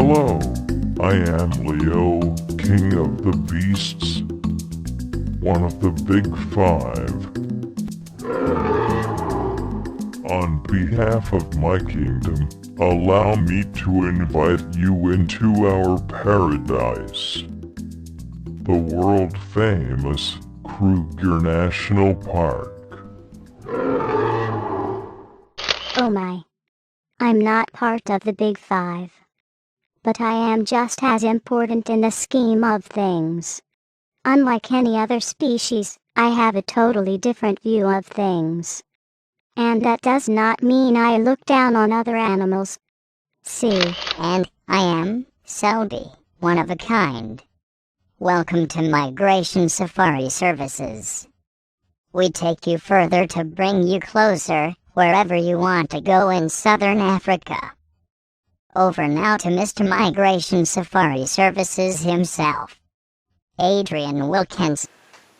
Hello, I am Leo, king of the beasts, one of the big five. On behalf of my kingdom, allow me to invite you into our paradise, the world-famous Kruger National Park. Oh my. I'm not part of the Big Five. But I am just as important in the scheme of things. Unlike any other species, I have a totally different view of things. And that does not mean I look down on other animals. See. And I am Selby, one of a kind. Welcome to Migration Safari Services. We take you further to bring you closer, wherever you want to go in Southern Africa. Over now to Mr. Migration Safari Services himself, Adrian Wilkens.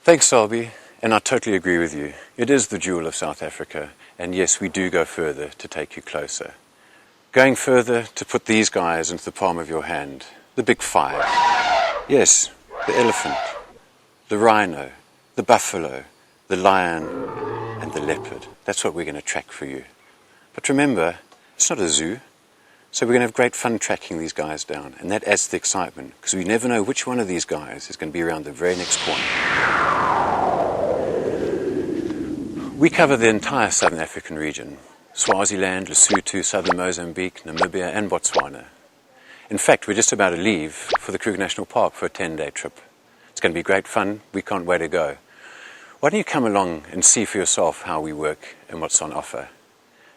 Thanks, Selby, and I totally agree with you. It is the jewel of South Africa, and yes, we do go further to take you closer. Going further to put these guys into the palm of your hand, the big five. Yes, the elephant, the rhino, the buffalo, the lion, and the leopard. That's what we're going to track for you. But remember, it's not a zoo. So we're going to have great fun tracking these guys down, and that adds to the excitement, because we never know which one of these guys is going to be around the very next corner. We cover the entire Southern African region: Swaziland, Lesotho, Southern Mozambique, Namibia, and Botswana. In fact, we're just about to leave for the Kruger National Park for a 10-day trip. It's going to be great fun. We can't wait to go. Why don't you come along and see for yourself how we work and what's on offer?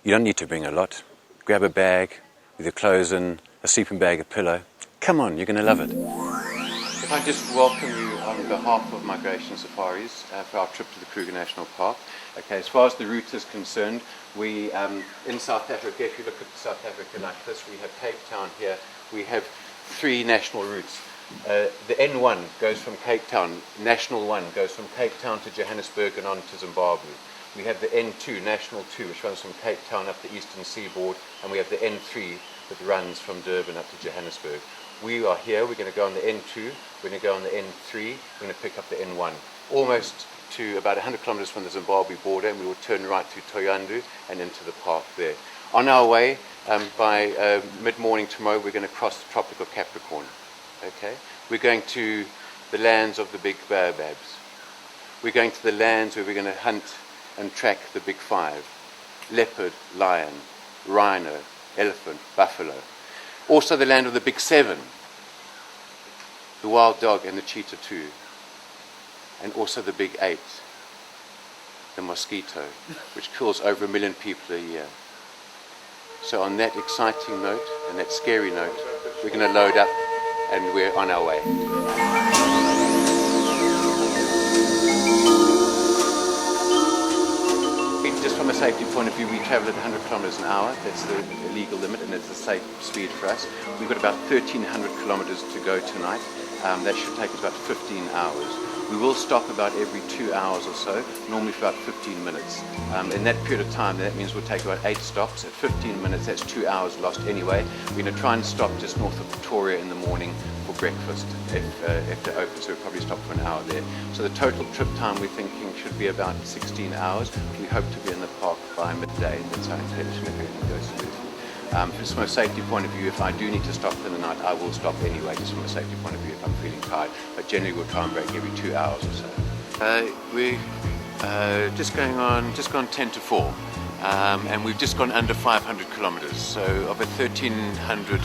You don't need to bring a lot. Grab a bag with your clothes in, a sleeping bag, a pillow. Come on, you're going to love it. If I just welcome you on behalf of Migration Safaris for our trip to the Kruger National Park. Okay, as far as the route is concerned, we, in South Africa, if you look at South Africa like this, we have Cape Town here. We have 3 national routes. The N1 goes from Cape Town, National 1 goes from Cape Town to Johannesburg and on to Zimbabwe. We have the N2, National 2, which runs from Cape Town up the eastern seaboard, and we have the N3 that runs from Durban up to Johannesburg. We are here, we're going to go on the N2, we're going to go on the N3, we're going to pick up the N1, almost to about 100 kilometers from the Zimbabwe border, and we will turn right through Thohoyandou and into the park there. On our way, by mid-morning tomorrow, we're going to cross the Tropic of Capricorn. Okay? We're going to the lands of the big baobabs. We're going to the lands where we're going to hunt and track the big five: leopard, lion, rhino, elephant, buffalo. Also the land of the big 7, the wild dog and the cheetah too. And also the big 8, the mosquito, which kills over 1 million people a year. So on that exciting note and that scary note, we're going to load up and we're on our way. Just from a safety point of view, we travel at 100 kilometers an hour. That's the legal limit, and it's a safe speed for us. We've got about 1,300 kilometers to go tonight. That should take us about 15 hours. We will stop about every 2 hours or so, normally for about 15 minutes. In that period of time, that means we'll take about 8 stops. At 15 minutes, that's 2 hours lost anyway. We're going to try and stop just north of Pretoria in the morning for breakfast if they're open, so we'll probably stop for an hour there. So the total trip time we're thinking should be about 16 hours. We hope to be in the park by midday. That's our intention if everything goes smoothly. Just from a safety point of view, if I do need to stop for the night, I will stop anyway, just from a safety point of view if I'm feeling tired. But generally we'll try and break every 2 hours or so. We're just gone 10 to 4. And we've just gone under 500 kilometers. So of a 1,300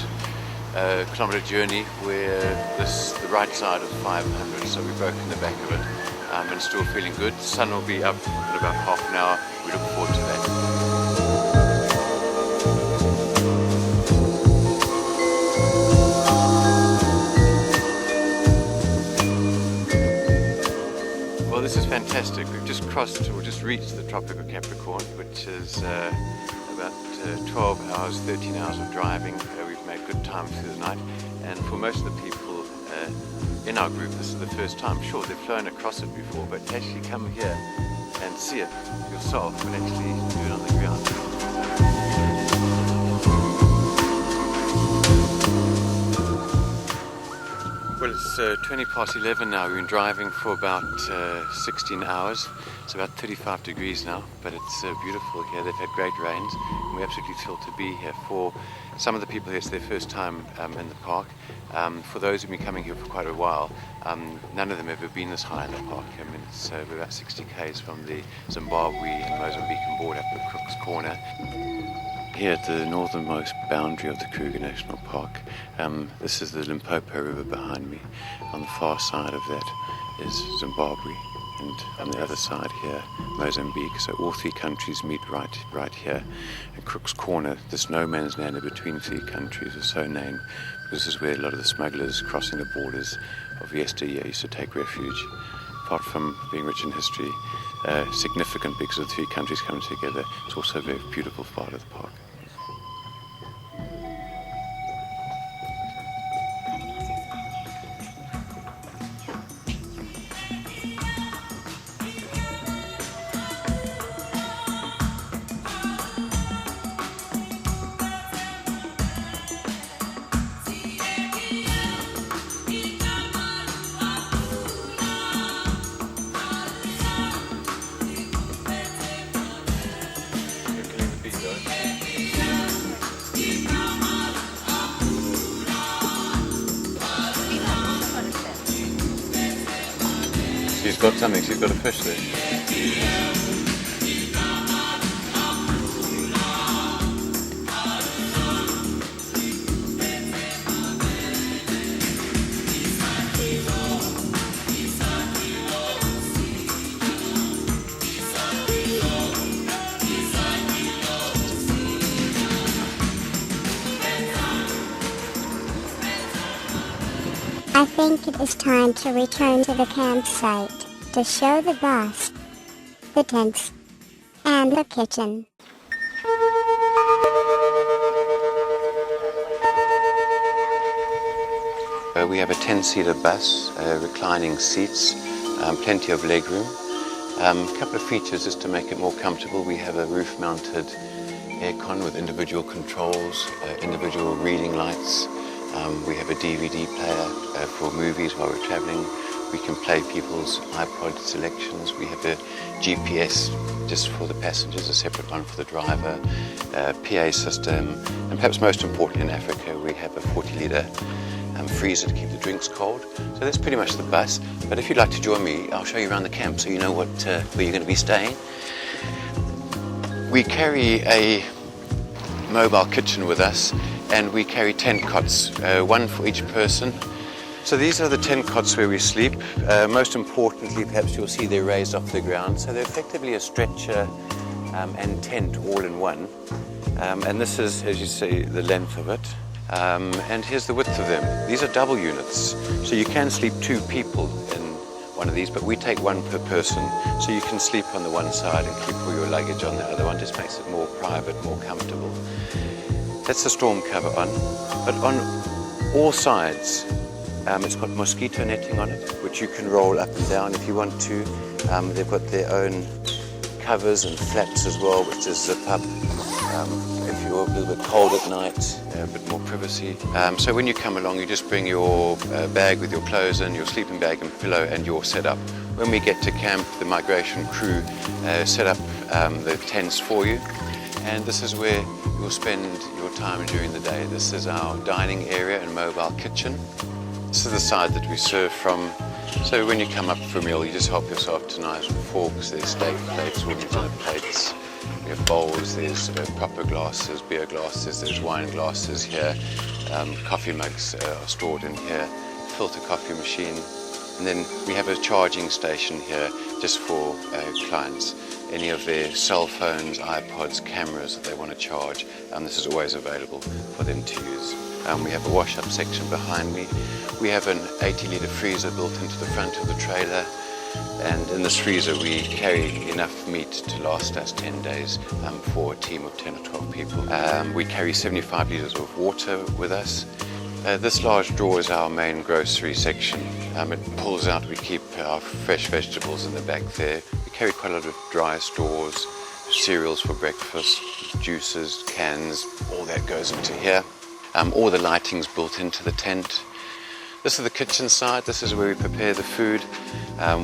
kilometer journey, we're the right side of 500, so we've broken the back of it, and still feeling good. The sun will be up in about half an hour. We look forward to that. Well, this is fantastic. We've just reached the Tropic of Capricorn, which is about 12 hours, 13 hours of driving. We've made good time through the night, and for most of the people in our group, this is the first time. Sure, they've flown across it before, but actually come here and see it yourself and actually do it on the ground. Well, it's 20 past 11 now. We've been driving for about 16 hours. It's about 35 degrees now, but it's beautiful here. They've had great rains, and we're absolutely thrilled to be here. For some of the people here, it's their first time in the park. For those who've been coming here for quite a while, none of them have ever been this high in the park. I mean, it's we're about 60 k's from the Zimbabwe and Mozambican border up at Cook's Corner. Here at the northernmost boundary of the Kruger National Park, this is the Limpopo River behind me. On the far side of that is Zimbabwe, and on the other side here, Mozambique. So all three countries meet right here. And Cook's Corner, this no man's land in between three countries, is so named because this is where a lot of the smugglers crossing the borders of yesteryear used to take refuge. Apart from being rich in history, significant because of the three countries coming together, it's also a very beautiful part of the park. She's got something, she's got a fish there. I think it is time to return to the campsite to show the bus, the tents, and the kitchen. We have a 10-seater bus, reclining seats, plenty of legroom. A couple of features just to make it more comfortable. We have a roof-mounted aircon with individual controls, individual reading lights. We have a DVD player for movies while we're traveling. We can play people's iPod selections. We have a GPS just for the passengers, a separate one for the driver, PA system, and perhaps most importantly in Africa, we have a 40-litre freezer to keep the drinks cold. So that's pretty much the bus. But if you'd like to join me, I'll show you around the camp so you know where you're going to be staying. We carry a mobile kitchen with us, and we carry tent cots, one for each person. So these are the tent cots where we sleep. Most importantly, perhaps you'll see they're raised off the ground. So they're effectively a stretcher and tent all in one. And this is, as you see, the length of it. And here's the width of them. These are double units. So you can sleep two people in one of these, but we take one per person. So you can sleep on the one side and keep all your luggage on the other one. Just makes it more private, more comfortable. That's the storm cover on. But on all sides, it's got mosquito netting on it, which you can roll up and down if you want to. They've got their own covers and flaps as well, which just zip up. If you're a little bit cold at night, a bit more privacy. So when you come along, you just bring your bag with your clothes in, your sleeping bag and pillow, and your setup. When we get to camp, the migration crew set up the tents for you. And this is where you'll spend your time during the day. This is our dining area and mobile kitchen. This is the side that we serve from. So when you come up for a meal, you just help yourself to knives and forks. There's steak plates, wooden dinner plates. We have bowls, there's proper glasses, beer glasses, there's wine glasses here. Coffee mugs are stored in here. Filter coffee machine. And then we have a charging station here just for clients. Any of their cell phones, iPods, cameras that they want to charge, this is always available for them to use. We have a wash-up section behind me. We have an 80-litre freezer built into the front of the trailer, and in this freezer we carry enough meat to last us 10 days for a team of 10 or 12 people. We carry 75 litres of water with us. This large drawer is our main grocery section. It pulls out, we keep our fresh vegetables in the back there. We carry quite a lot of dry stores, cereals for breakfast, juices, cans, all that goes into here. All the lighting's built into the tent. This is the kitchen side. This is where we prepare the food.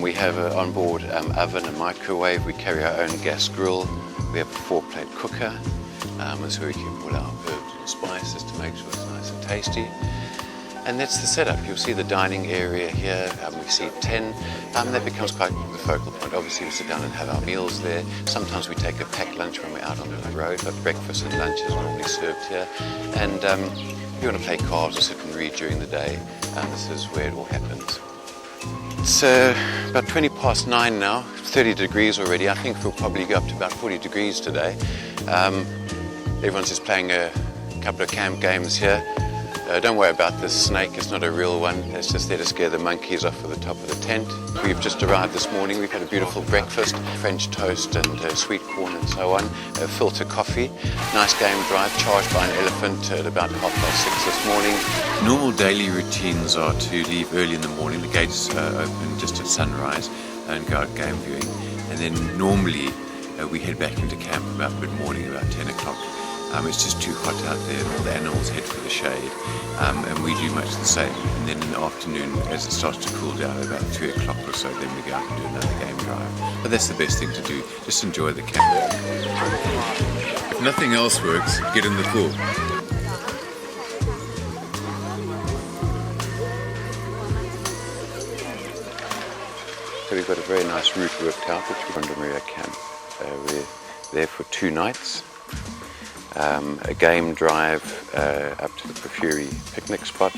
We have an onboard oven and microwave. We carry our own gas grill. We have a 4-plate cooker. That's where we keep all our herbs and spices to make sure it's nice and tasty. And that's the setup. You'll see the dining area here. We see 10. That becomes quite the focal point. Obviously, we sit down and have our meals there. Sometimes we take a packed lunch when we're out on the road, but breakfast and lunch is normally served here. And if you want to play cards or sit and read during the day, this is where it all happens. It's about 20 past 9 now, 30 degrees already. I think we'll probably go up to about 40 degrees today. Everyone's just playing a couple of camp games here. Don't worry about this snake, it's not a real one. It's just there to scare the monkeys off of the top of the tent. We've just arrived this morning. We've had a beautiful breakfast, French toast and sweet corn and so on, filter coffee. Nice game drive, charged by an elephant at about 6:30 this morning. Normal daily routines are to leave early in the morning. The gates open just at sunrise and go out game viewing. And then normally we head back into camp about mid-morning, about 10 o'clock. It's just too hot out there and all the animals head for the shade, and we do much the same. And then in the afternoon, as it starts to cool down about 3 o'clock or so, then we go out and do another game drive. But that's the best thing to do, just enjoy the camp. If nothing else works, get in the pool. So we've got a very nice route worked out, which we're on the Maria camp. We're there for 2 nights. A game drive up to the Pafuri picnic spot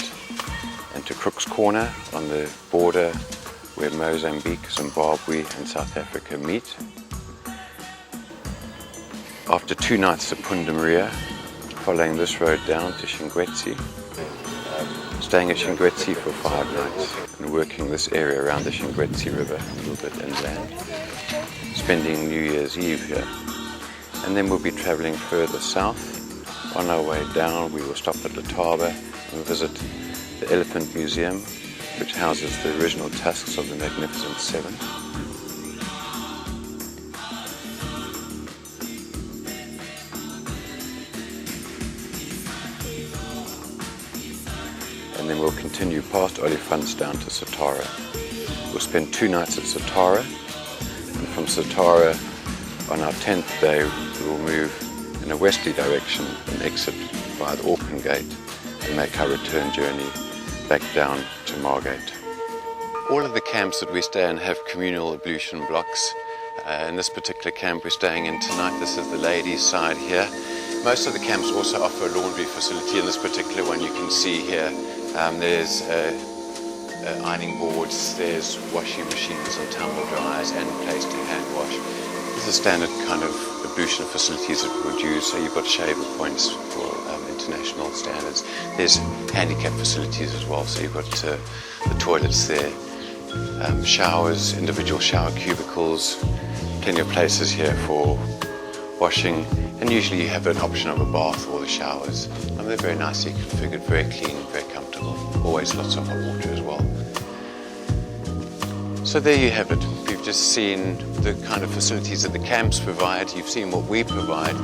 and to Crook's Corner on the border where Mozambique, Zimbabwe and South Africa meet. After 2 nights at Punda Maria, following this road down to Xingwetsi, staying at Xingwetsi for 5 nights and working this area around the Xingwetsi River, a little bit inland, spending New Year's Eve here. And then we'll be travelling further south. On our way down, we will stop at Letaba and visit the Elephant Museum, which houses the original tusks of the Magnificent Seven. And then we'll continue past Olifants down to Satara. We'll spend 2 nights at Satara, and from Satara, on our 10th day, we will move in a westerly direction and exit via the Auckland Gate and make our return journey back down to Margate. All of the camps that we stay in have communal ablution blocks. In this particular camp we're staying in tonight, this is the ladies' side here. Most of the camps also offer a laundry facility. In this particular one you can see here, there's ironing boards, there's washing machines and tumble dryers and a place to hand wash. This is standard kind of ablution facilities that we would use. So you've got shaver points for international standards. There's handicap facilities as well. So you've got the toilets there, showers, individual shower cubicles, plenty of places here for washing. And usually you have an option of a bath or the showers. And they're very nicely configured, very clean, very comfortable. Always lots of hot water as well. So there you have it. You've just seen the kind of facilities that the camps provide. You've seen what we provide.